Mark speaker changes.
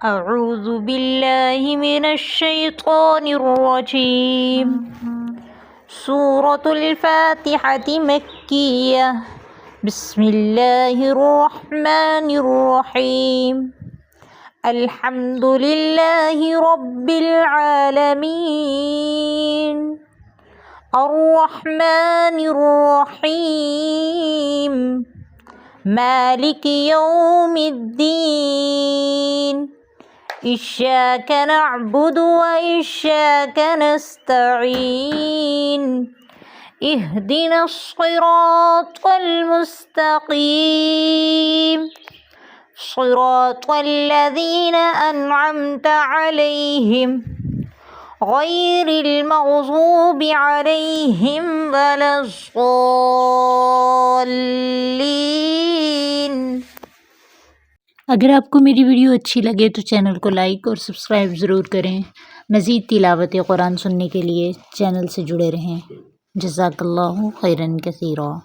Speaker 1: अऊज़ु बिल्लाहि मिनश्शैतानिर्रजीम। सूरतुल फातिहति मक्किय्यह। बिस्मिल्लाहिर्रहमानिर्रहीम। अल्हम्दुलिल्लाहि रब्बिल आलमीन। अर्रहमानिर्रहीम। मालिकि यौमिद्दीन। इय्याक नअबुदु व इय्याक नस्तईन। इहदिनस सिरातल मुस्तकीम। सिरातल लज़ीना अनअमत अलैहिम गैरिल मग़ज़ूबि अलैहिम वलज़्ज़ाल्लीन। अगर आपको मेरी वीडियो अच्छी लगे तो चैनल को लाइक और सब्सक्राइब ज़रूर करें। मज़ीद तिलावत कुरान सुनने के लिए चैनल से जुड़े रहें। जज़ाकल्लाहु खैरन कसीरा।